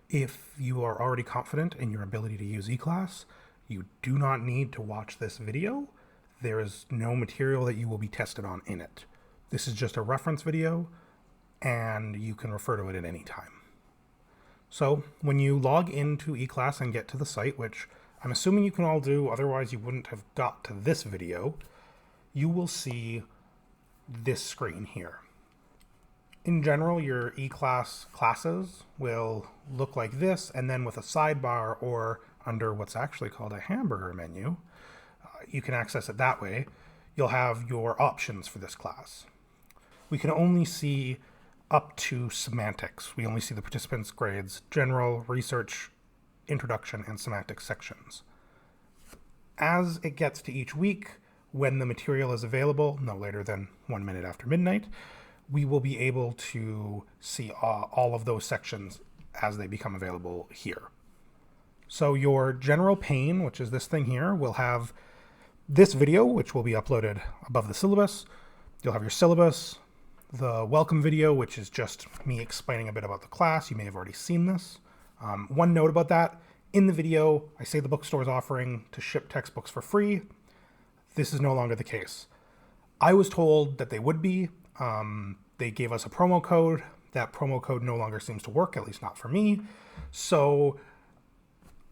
If you are already confident in your ability to use eClass, you do not need to watch this video. There is no material that you will be tested on in it. This is just a reference video, and you can refer to it at any time. So when you log into eClass and get to the site, which I'm assuming you can all do, otherwise you wouldn't have got to this video, you will see this screen here. In general, your eClass classes will look like this, and then with a sidebar or under what's actually called a hamburger menu, you can access it that way. You'll have your options for this class. We can only see up to semantics. We only see the participants' grades, general, research, introduction, and semantics sections. As it gets to each week, when the material is available, no later than 1 minute after midnight, we will be able to see all of those sections as they become available here. So your general pane, which is this thing here, will have this video, which will be uploaded above the syllabus. You'll have your syllabus, the welcome video, which is just me explaining a bit about the class. You may have already seen this. One note about that, in the video, I say the bookstore is offering to ship textbooks for free. This is no longer the case. I was told that they would be. They gave us a promo code. That promo code no longer seems to work, at least not for me. So,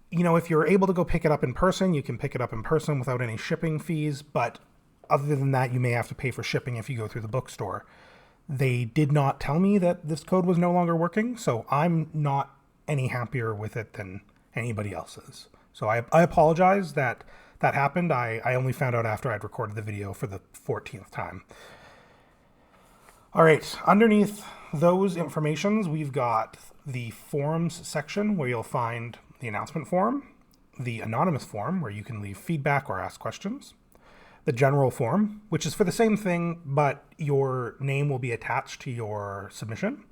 if you're able to go pick it up in person, you can pick it up in person without any shipping fees. But other than that, you may have to pay for shipping if you go through the bookstore. They did not tell me that this code was no longer working, so I'm not any happier with it than anybody else is. So I apologize that happened. I only found out after I'd recorded the video for the 14th time. All right, underneath those informations, we've got the forums section where you'll find the announcement forum, the anonymous forum where you can leave feedback or ask questions, the general forum, which is for the same thing, but your name will be attached to your submission,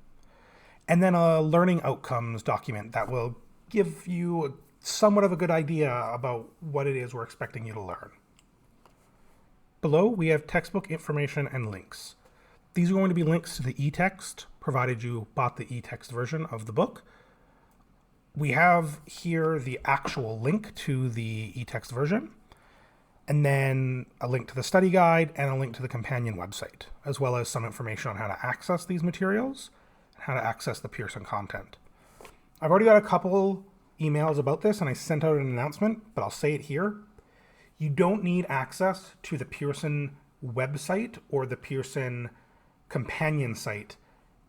and then a learning outcomes document that will give you somewhat of a good idea about what it is we're expecting you to learn. Below, we have textbook information and links. These are going to be links to the e-text, provided you bought the e-text version of the book. We have here the actual link to the e-text version, and then a link to the study guide and a link to the companion website, as well as some information on how to access these materials and how to access the Pearson content. I've already got a couple emails about this, and I sent out an announcement, but I'll say it here. You don't need access to the Pearson website or the Pearson companion site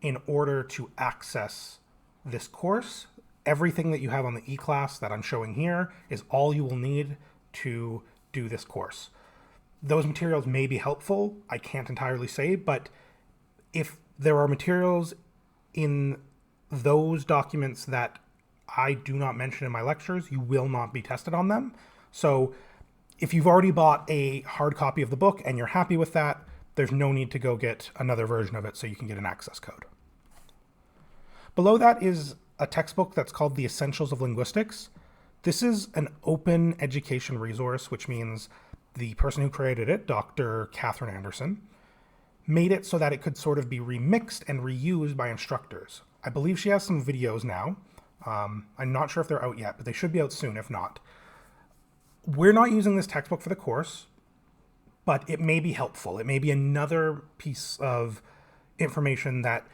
in order to access this course. Everything that you have on the eClass that I'm showing here is all you will need to do this course. Those materials may be helpful, I can't entirely say, but if there are materials in those documents that I do not mention in my lectures, you will not be tested on them. So if you've already bought a hard copy of the book and you're happy with that, there's no need to go get another version of it so you can get an access code. Below that is a textbook that's called the Essentials of Linguistics. This is an open education resource, which means the person who created it, Dr. Catherine Anderson, made it so that it could sort of be remixed and reused by instructors. I believe she has some videos now. I'm not sure if they're out yet, but they should be out soon if not. We're not using this textbook for the course, but it may be helpful. It may be another piece of information that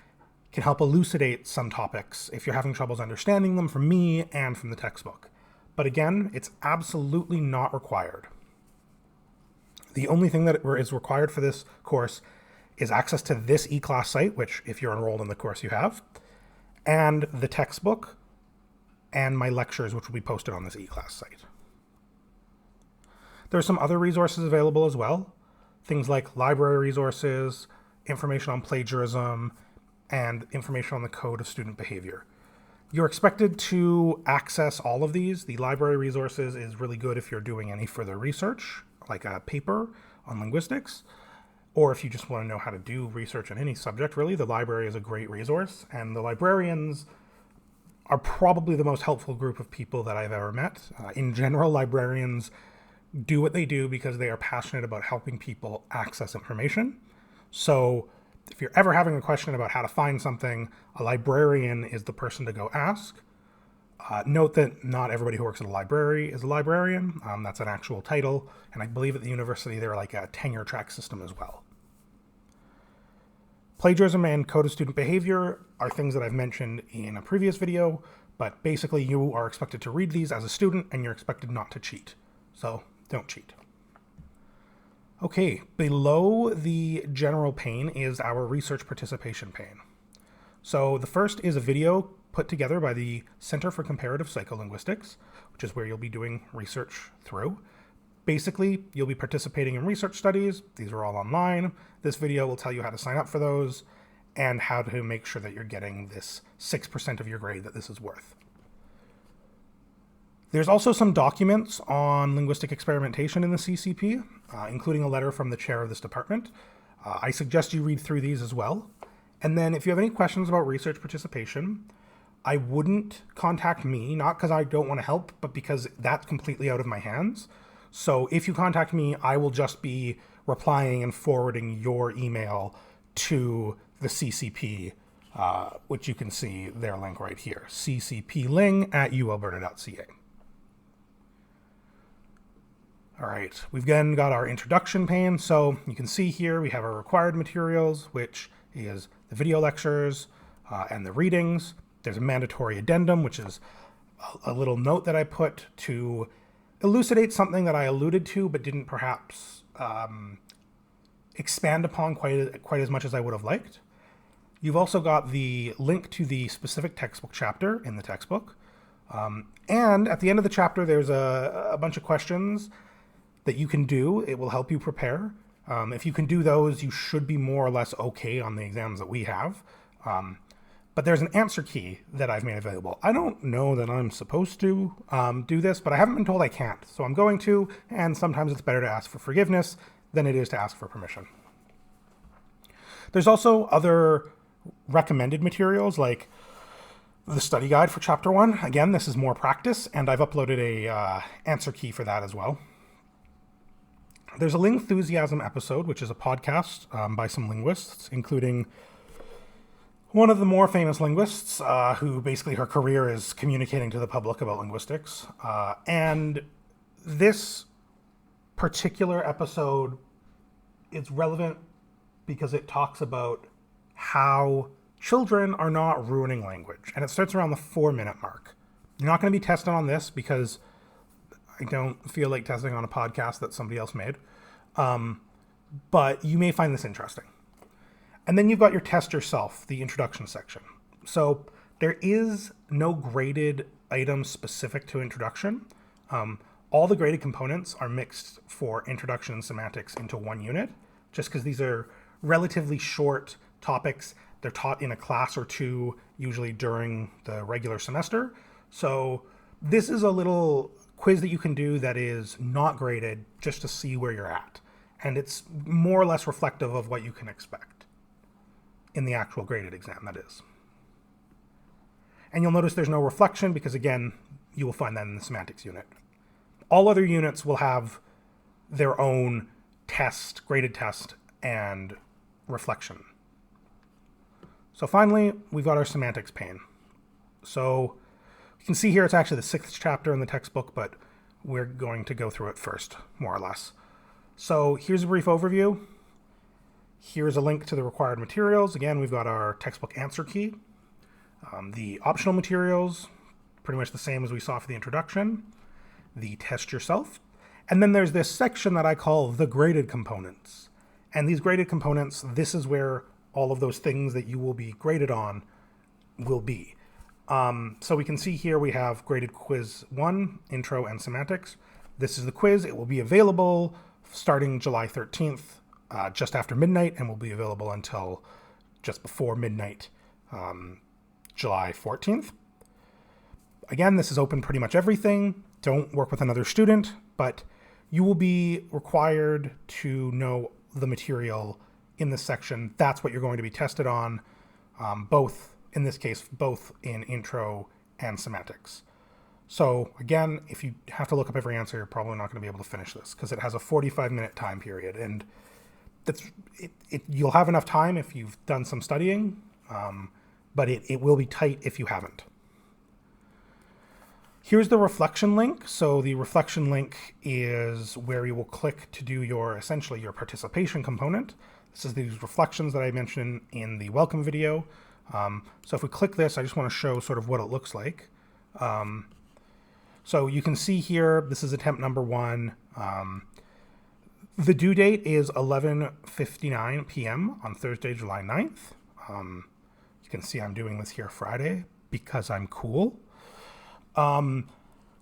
can help elucidate some topics if you're having troubles understanding them from me and from the textbook. But again, it's absolutely not required. The only thing that is required for this course is access to this eClass site, which if you're enrolled in the course you have, and the textbook and my lectures, which will be posted on this eClass site. There are some other resources available as well, things like library resources, information on plagiarism, and information on the code of student behavior. You're expected to access all of these. The library resources is really good if you're doing any further research, like a paper on linguistics, or if you just want to know how to do research on any subject, really, the library is a great resource. And the librarians are probably the most helpful group of people that I've ever met. In general, librarians do what they do because they are passionate about helping people access information. So if you're ever having a question about how to find something, a librarian is the person to go ask. Note that not everybody who works at a library is a librarian. That's an actual title, and I believe at the university they're like a tenure track system as well. Plagiarism and code of student behavior are things that I've mentioned in a previous video, but basically you are expected to read these as a student and you're expected not to cheat. So don't cheat. Okay, below the general pane is our research participation pane. So the first is a video put together by the Center for Comparative Psycholinguistics, which is where you'll be doing research through. Basically, you'll be participating in research studies. These are all online. This video will tell you how to sign up for those and how to make sure that you're getting this 6% of your grade that this is worth. There's also some documents on linguistic experimentation in the CCP, including a letter from the chair of this department. I suggest you read through these as well. And then if you have any questions about research participation, I wouldn't contact me, not because I don't want to help, but because that's completely out of my hands. So if you contact me, I will just be replying and forwarding your email to the CCP, which you can see their link right here, ccpling@ualberta.ca. All right, we've then got our introduction pane. So you can see here we have our required materials, which is the video lectures and the readings. There's a mandatory addendum, which is a little note that I put to elucidate something that I alluded to, but didn't perhaps expand upon quite as much as I would have liked. You've also got the link to the specific textbook chapter in the textbook. And at the end of the chapter, there's a bunch of questions that you can do. It will help you prepare. If you can do those, you should be more or less okay on the exams that we have. But there's an answer key that I've made available. I don't know that I'm supposed to do this, but I haven't been told I can't. So I'm going to, and sometimes it's better to ask for forgiveness than it is to ask for permission. There's also other recommended materials like the study guide for chapter 1. Again, this is more practice, and I've uploaded a answer key for that as well. There's a Lingthusiasm episode, which is a podcast by some linguists, including one of the more famous linguists, who basically her career is communicating to the public about linguistics. And this particular episode is relevant because it talks about how children are not ruining language. And it starts around the 4-minute mark. You're not going to be tested on this because I don't feel like testing on a podcast that somebody else made. But you may find this interesting. And then you've got your test yourself, the introduction section. So there is no graded item specific to introduction. All the graded components are mixed for introduction and semantics into one unit, just because these are relatively short topics. They're taught in a class or two, usually during the regular semester. So this is a little quiz that you can do that is not graded just to see where you're at. And it's more or less reflective of what you can expect in the actual graded exam, that is. And you'll notice there's no reflection because, again, you will find that in the semantics unit. All other units will have their own test, graded test, and reflection. So finally, we've got our semantics pane. So you can see here it's actually the 6th chapter in the textbook, but we're going to go through it first, more or less. So here's a brief overview. Here's a link to the required materials. Again, we've got our textbook answer key. The optional materials, pretty much the same as we saw for the introduction. The test yourself. And then there's this section that I call the graded components. And these graded components, this is where all of those things that you will be graded on will be. So we can see here we have graded quiz 1, intro and semantics. This is the quiz. It will be available starting July 13th, just after midnight, and will be available until just before midnight, July 14th. Again, this is open pretty much everything. Don't work with another student, but you will be required to know the material in this section. That's what you're going to be tested on, both, in this case, both in intro and semantics. So again, if you have to look up every answer, you're probably not going to be able to finish this because it has a 45-minute time period. And you'll have enough time if you've done some studying, but it will be tight if you haven't. Here's the reflection link. So the reflection link is where you will click to do essentially your participation component. This is these reflections that I mentioned in the welcome video. So if we click this, I just want to show sort of what it looks like. So you can see here, this is attempt number 1. The due date is 11:59 p.m. on Thursday, July 9th. You can see I'm doing this here Friday because I'm cool.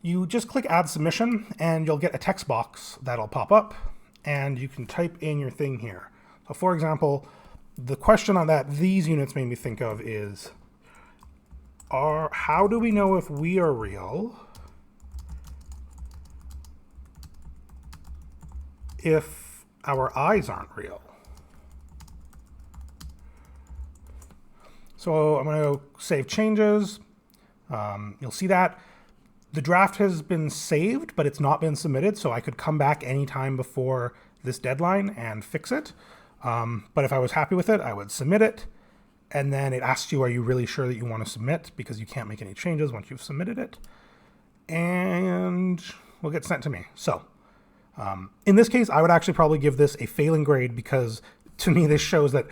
You just click add submission and you'll get a text box that'll pop up and you can type in your thing here. So for example, the question on that these units made me think of is, how do we know if we are real if our eyes aren't real? So I'm going to save changes. You'll see that the draft has been saved, but it's not been submitted. So I could come back anytime before this deadline and fix it. But if I was happy with it, I would submit it. And then it asks you, are you really sure that you want to submit? Because you can't make any changes once you've submitted it. And will get sent to me. So in this case, I would actually probably give this a failing grade because to me, this shows that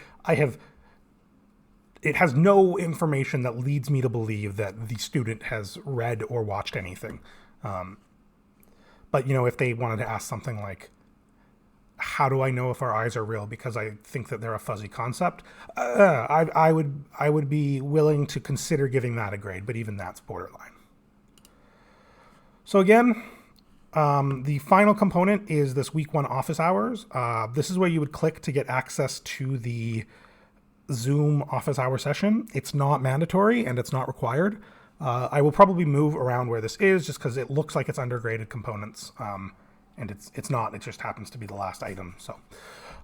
it has no information that leads me to believe that the student has read or watched anything. But, if they wanted to ask something like, how do I know if our eyes are real because I think that they're a fuzzy concept? I would be willing to consider giving that a grade, but even that's borderline. So again, the final component is this week 1 office hours. This is where you would click to get access to the Zoom office hour session. It's not mandatory and it's not required. I will probably move around where this is just because it looks like it's undergraded components. And it's not, it just happens to be the last item. So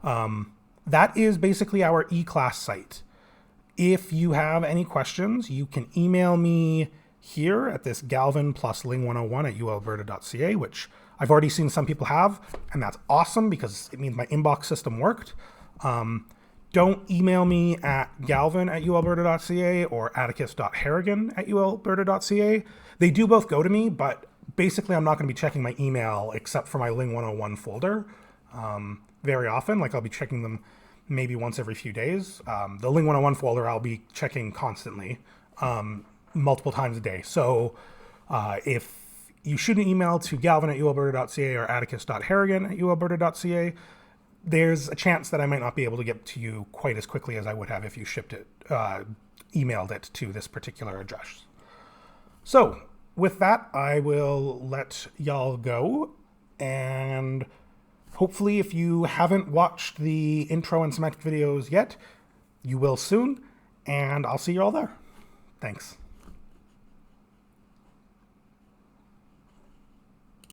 that is basically our eClass site. If you have any questions, you can email me here at this Galvin plus ling101 at ualberta.ca, which I've already seen some people have, and that's awesome because it means my inbox system worked. Don't email me at galvin@ualberta.ca or atticus.harrigan@ualberta.ca. They do both go to me, but basically I'm not going to be checking my email except for my Ling101 folder very often. Like I'll be checking them maybe once every few days. The Ling101 folder I'll be checking constantly, multiple times a day. So if you shoot an email to galvin@ualberta.ca or atticus.harrigan@ualberta.ca, there's a chance that I might not be able to get to you quite as quickly as I would have if you emailed it to this particular address. So with that, I will let y'all go. And hopefully if you haven't watched the intro and semantic videos yet, you will soon. And I'll see you all there. Thanks.